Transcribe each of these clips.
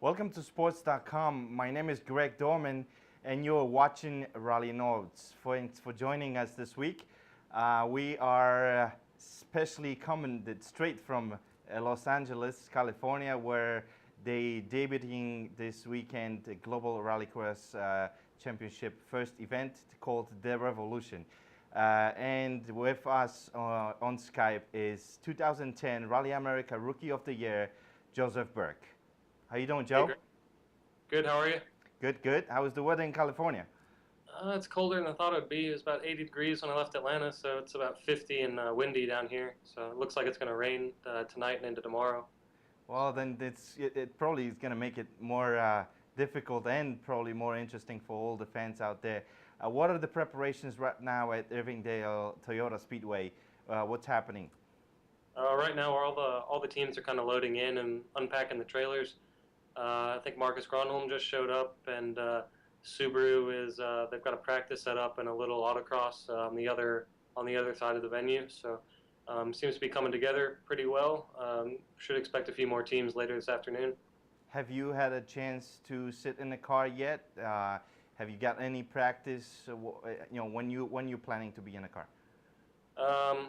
Welcome to sports.com. My name is Greg Dorman, and you're watching Rally Notes. Thanks for joining us this week. We are specially coming straight from Los Angeles, California, where they debuting this weekend the Global Rallycross Championship first event called The Revolution. And with us on Skype is 2010 Rally America Rookie of the Year, Joseph Burke. How you doing, Joe? Hey, good, how are you? Good, good. How is the weather in California? It's colder than I thought it would be. It was about 80 degrees when I left Atlanta, so it's about 50 and windy down here. So it looks like it's going to rain tonight and into tomorrow. Well, then it probably is going to make it more difficult and probably more interesting for all the fans out there. What are the preparations right now at Irwindale Toyota Speedway? What's happening? Right now, all the teams are kind of loading in and unpacking the trailers. I think Marcus Gronholm just showed up, and Subaru is they've got a practice set up and a little autocross on the other side of the venue. So seems to be coming together pretty well. Should expect a few more teams later this afternoon. Have you had a chance to sit in the car yet? Have you got any practice? When you're planning to be in a car?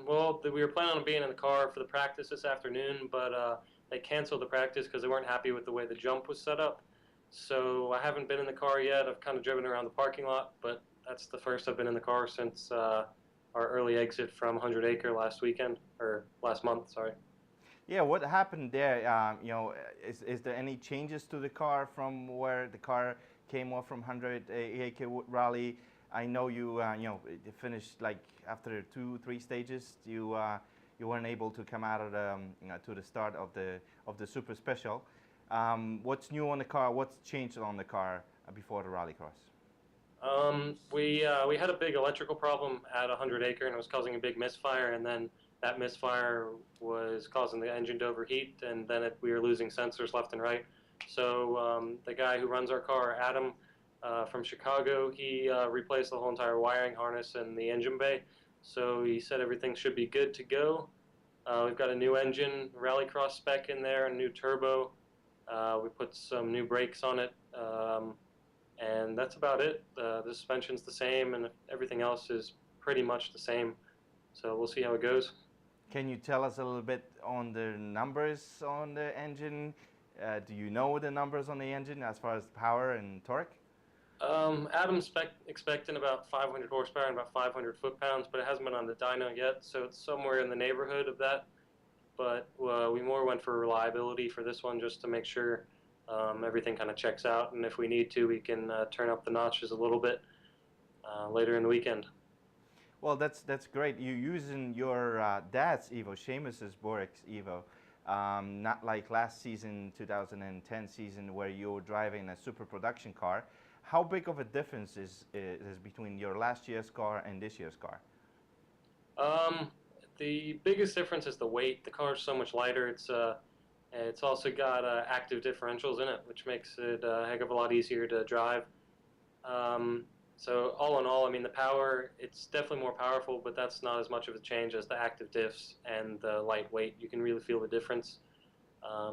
Well, we were planning on being in the car for the practice this afternoon, but they canceled the practice because they weren't happy with the way the jump was set up. So I haven't been in the car yet. I've kind of driven around the parking lot, but that's the first I've been in the car since our early exit from 100 Acre last month, sorry. Yeah, what happened there? Is there any changes to the car from where the car came off from 100 Acre Rally? I know you finished like after 2-3 stages. You weren't able to come out of to the start of the Super Special. What's new on the car? What's changed on the car before the Rallycross? We had a big electrical problem at 100 Acre, and it was causing a big misfire. And then that misfire was causing the engine to overheat, and then we were losing sensors left and right. So the guy who runs our car, Adam, from Chicago, he replaced the whole entire wiring harness and the engine bay. So he said everything should be good to go. We've got a new engine, Rallycross spec in there, a new turbo. We put some new brakes on it, and that's about it. The suspension's the same, and everything else is pretty much the same. So we'll see how it goes. Can you tell us a little bit on the numbers on the engine? Do you know the numbers on the engine as far as power and torque? Adam's expecting about 500 horsepower and about 500 foot-pounds, but it hasn't been on the dyno yet, so it's somewhere in the neighborhood of that. But we more went for reliability for this one just to make sure everything kind of checks out, and if we need to, we can turn up the notches a little bit later in the weekend. Well, that's great. You're using your dad's Evo, Seamus's Borik's Evo, not like last season, 2010 season, where you were driving a super production car. How big of a difference is between your last year's car and this year's car? The biggest difference is the weight. The car is so much lighter. It's also got active differentials in it, which makes it a heck of a lot easier to drive. So all in all, I mean, the power, it's definitely more powerful, but that's not as much of a change as the active diffs and the lightweight. You can really feel the difference.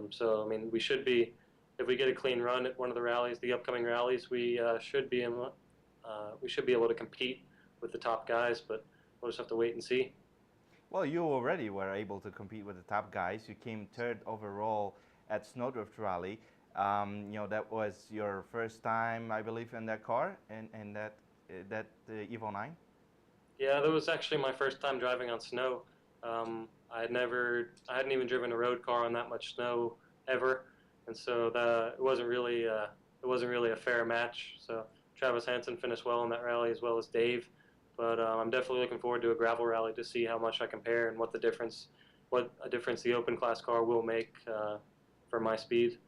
So, I mean, we should be, if we get a clean run at one of the rallies, the upcoming rallies, we should be able to compete with the top guys, but we'll just have to wait and see. Well, you already were able to compete with the top guys. You came third overall at Snowdrift Rally. That was your first time, I believe, in that car, and that Evo 9? Yeah, that was actually my first time driving on snow. I hadn't even driven a road car on that much snow ever, and so it wasn't really a fair match. So Travis Hansen finished well in that rally as well as Dave, but I'm definitely looking forward to a gravel rally to see how much I compare and what a difference the open class car will make for my speed.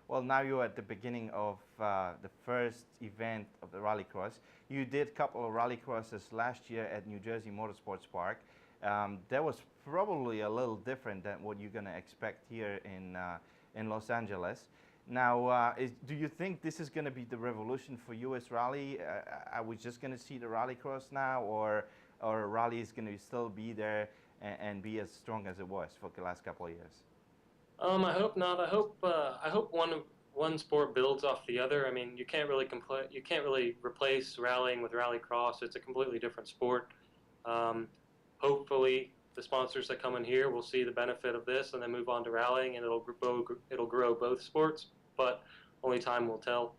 Well, now you're at the beginning of the first event of the Rallycross. You did a couple of Rallycrosses last year at New Jersey Motorsports Park. That was probably a little different than what you're going to expect here in Los Angeles. Now, do you think this is going to be the revolution for US Rally? Are we just going to see the Rallycross now, or Rally is going to still be there and be as strong as it was for the last couple of years? I hope not. I hope one sport builds off the other. I mean, you can't really replace rallying with rallycross. It's a completely different sport. Um, Hopefully, the sponsors that come in here will see the benefit of this and then move on to rallying, and it'll grow both sports. But only time will tell.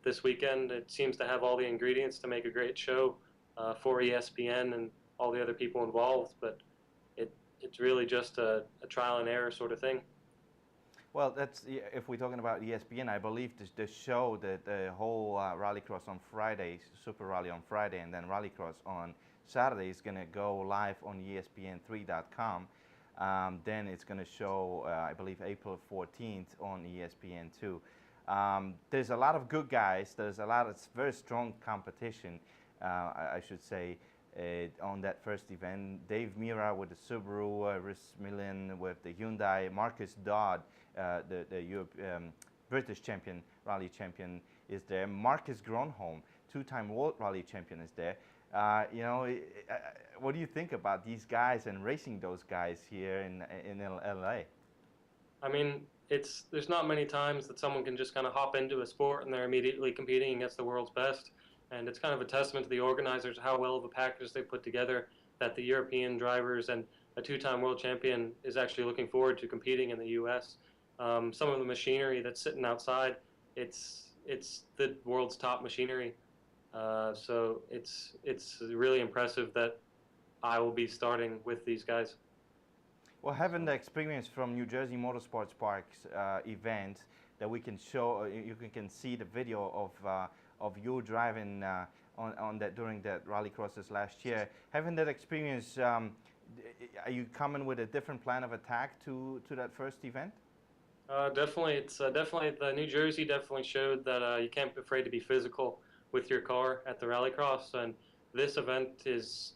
This weekend, it seems to have all the ingredients to make a great show for ESPN and all the other people involved. But it's really just a trial and error sort of thing. Well, that's if we're talking about ESPN. I believe the show, the whole Rallycross on Friday, Super Rally on Friday, and then Rallycross on Saturday is going to go live on ESPN3.com. Then it's going to show, I believe, April 14th on ESPN2. There's a lot of good guys. There's a lot of very strong competition, I should say, on that first event. Dave Mira with the Subaru, Rhys Millen with the Hyundai, Marcus Dodd, the British champion, rally champion, is there. Marcus Gronholm, two-time World Rally champion, is there. What do you think about these guys and racing those guys here in LA? I mean, there's not many times that someone can just kind of hop into a sport and they're immediately competing against the world's best. And it's kind of a testament to the organizers how well of a package they put together, that the European drivers and a two-time world champion is actually looking forward to competing in the U.S. Some of the machinery that's sitting outside, it's the world's top machinery. So it's really impressive that I will be starting with these guys. Well, having the experience from New Jersey Motorsports Park's event that we can show, you can see the video of you driving on that during that rallycrosses last year. Having that experience, are you coming with a different plan of attack to that first event? Definitely, it's definitely the New Jersey definitely showed that you can't be afraid to be physical with your car at the rallycross, and this event is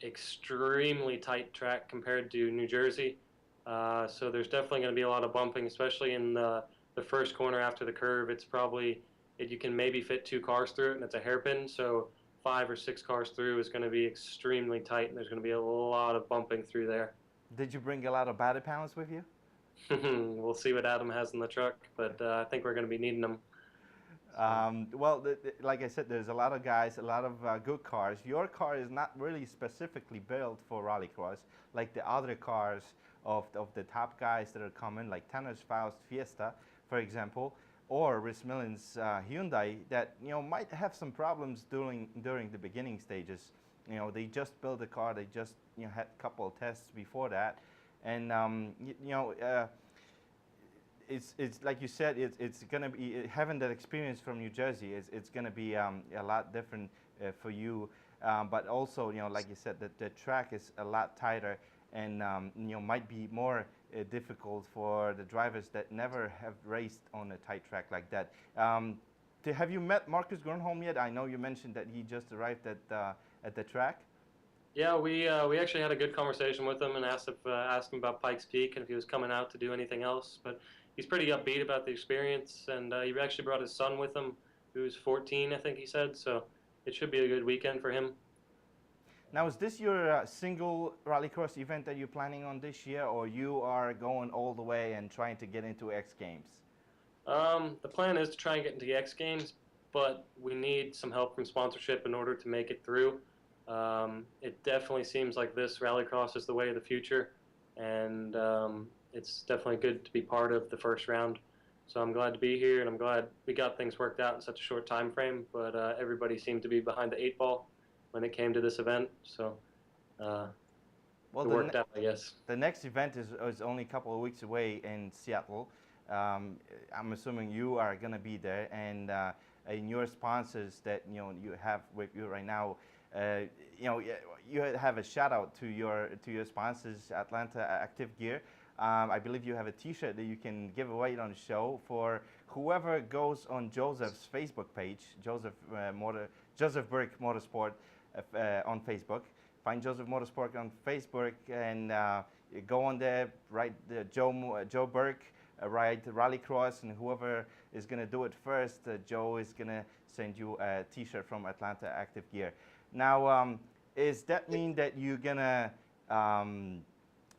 extremely tight track compared to New Jersey. So there's definitely going to be a lot of bumping, especially in the first corner after the curve. It's probably you can maybe fit 2 cars through it, and it's a hairpin. So 5 or 6 cars through is going to be extremely tight, and there's going to be a lot of bumping through there. Did you bring a lot of body panels with you? We'll see what Adam has in the truck, but I think we're going to be needing them. Well, like I said, there's a lot of guys, a lot of good cars. Your car is not really specifically built for rallycross, like the other cars of the top guys that are coming, like Tanner's Faust Fiesta, for example, or Rhys Millen's Hyundai, that might have some problems during the beginning stages. They just built the car. They just had a couple of tests before that, and it's like you said, it's gonna be having that experience from New Jersey. It's gonna be a lot different for you, but also like you said, the track is a lot tighter, and might be more difficult for the drivers that never have raced on a tight track like that. Have you met Marcus Gronholm yet? I know you mentioned that he just arrived at the track. Yeah, we actually had a good conversation with him and asked him about Pikes Peak and if he was coming out to do anything else. But he's pretty upbeat about the experience, and he actually brought his son with him, who's 14, I think he said. So it should be a good weekend for him. Now, is this your single rallycross event that you're planning on this year, or you are going all the way and trying to get into X Games? The plan is to try and get into the X Games, but we need some help from sponsorship in order to make it through. It definitely seems like this rallycross is the way of the future, and it's definitely good to be part of the first round. So I'm glad to be here, and I'm glad we got things worked out in such a short time frame, but everybody seemed to be behind the 8 ball when it came to this event, so it worked out, I guess. The next event is only a couple of weeks away in Seattle. I'm assuming you are going to be there, and in your sponsors that you have with you right now, you have a shout out to your sponsors, Atlanta Active Gear. I believe you have a T-shirt that you can give away on the show for whoever goes on Joseph's Facebook page, Joseph Burke Motorsport on Facebook. Find Joseph Motorsport on Facebook and go on there, write Joe Burke, write Rallycross, and whoever is going to do it first, Joe is going to send you a T-shirt from Atlanta Active Gear. Now, does that mean that you're going to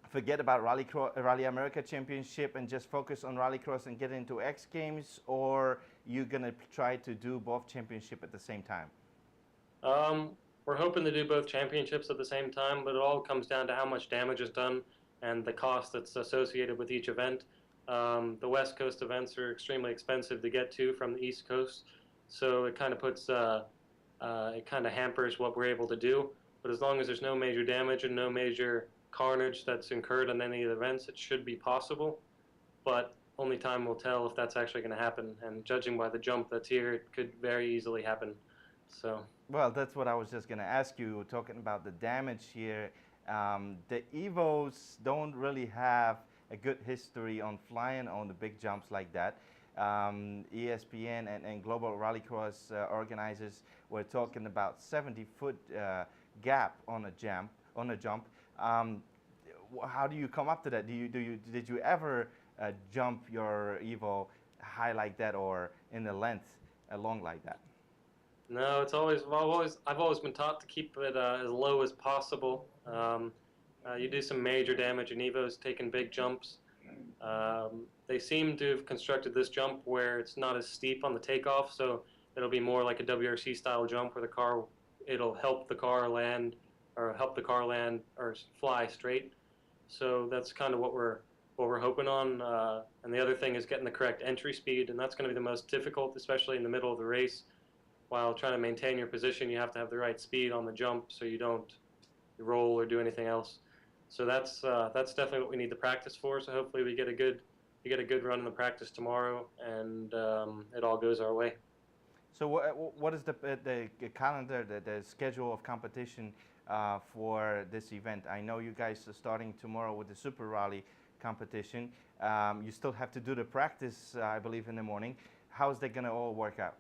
forget about Rally America Championship and just focus on Rallycross and get into X Games, or you gonna try to do both championship at the same time? We're hoping to do both championships at the same time, but it all comes down to how much damage is done and the cost that's associated with each event. The West Coast events are extremely expensive to get to from the East Coast, so it kind of puts it kind of hampers what we're able to do. But as long as there's no major damage and no major carnage that's incurred on any of the events, it should be possible. But only time will tell if that's actually going to happen. And judging by the jump that's here, it could very easily happen. So. Well, that's what I was just going to ask you. Talking about the damage here, the Evos don't really have a good history on flying on the big jumps like that. ESPN and Global Rallycross organizers were talking about 70-foot gap on a jump. How do you come up to that? Did you ever jump your Evo high like that or in the length along like that? No, I've always been taught to keep it as low as possible. You do some major damage in Evos taking big jumps. They seem to have constructed this jump where it's not as steep on the takeoff, so it'll be more like a WRC style jump where it'll help the car land or fly straight. So that's kind of what we're hoping on. And the other thing is getting the correct entry speed, and that's going to be the most difficult, especially in the middle of the race. While trying to maintain your position, you have to have the right speed on the jump so you don't roll or do anything else. So that's definitely what we need to practice for. So hopefully we get a good run in the practice tomorrow, and it all goes our way. So what is the calendar, the schedule of competition for this event? I know you guys are starting tomorrow with the Super Rally competition. You still have to do the practice, I believe, in the morning. How is that going to all work out?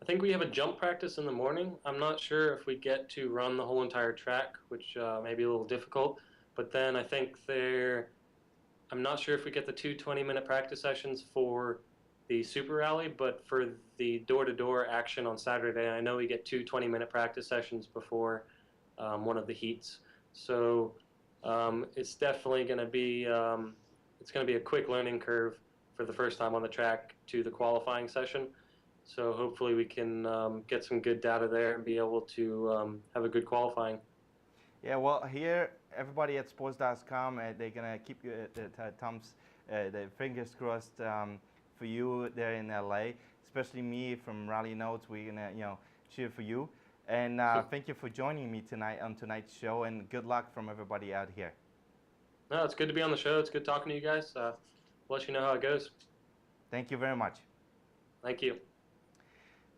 I think we have a jump practice in the morning. I'm not sure if we get to run the whole entire track, which may be a little difficult. But then I think I'm not sure if we get the two 20-minute practice sessions for the Super Rally, but for the door-to-door action on Saturday, I know we get two 20-minute practice sessions before one of the heats. So it's definitely going to be a quick learning curve for the first time on the track to the qualifying session. So hopefully we can get some good data there and be able to have a good qualifying. Yeah, well, here, everybody at sports.com, they're going to keep you the fingers crossed for you there in LA, especially me from Rally Notes. We're going to, cheer for you. And thank you for joining me tonight on tonight's show, and good luck from everybody out here. No, it's good to be on the show. It's good talking to you guys. We'll let you know how it goes. Thank you very much. Thank you.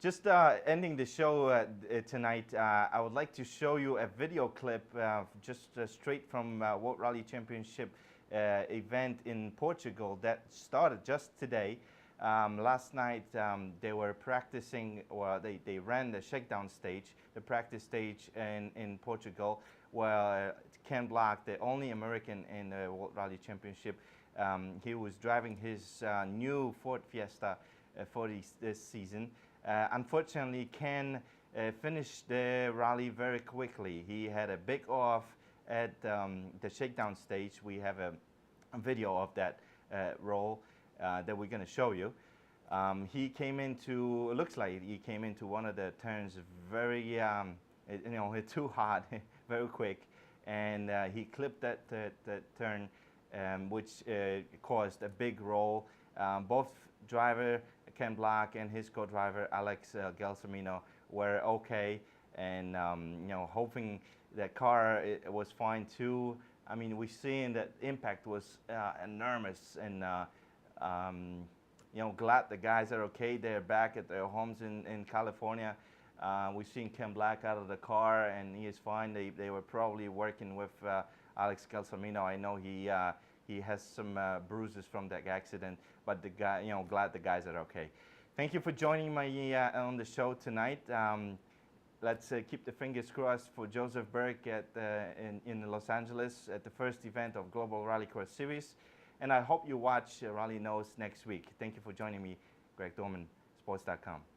Just ending the show tonight, I would like to show you a video clip just straight from World Rally Championship event in Portugal that started just today. Last night they were practicing, or they ran the shakedown stage, the practice stage in Portugal, where Ken Block, the only American in the World Rally Championship, he was driving his new Ford Fiesta for this season. Unfortunately, Ken finished the rally very quickly. He had a big off at the shakedown stage. We have a video of that roll that we're going to show you. He came into, it looks like he came into one of the turns very, too hard, very quick, and he clipped that turn, which caused a big roll. Both driver Ken Block and his co-driver Alex Gelsamino were okay, and hoping the car was fine too. I mean, we're seeing that impact was enormous, and glad the guys are okay. They're back at their homes in California. We've seen Ken Block out of the car, and he is fine. They were probably working with Alex Gelsamino. I know he has some bruises from that accident, but the guy, glad the guys are okay. Thank you for joining me on the show tonight. Let's keep the fingers crossed for Joseph Burke in Los Angeles at the first event of Global Rallycross Series. And I hope you watch Rally Knows next week. Thank you for joining me, Greg Dorman, sports.com.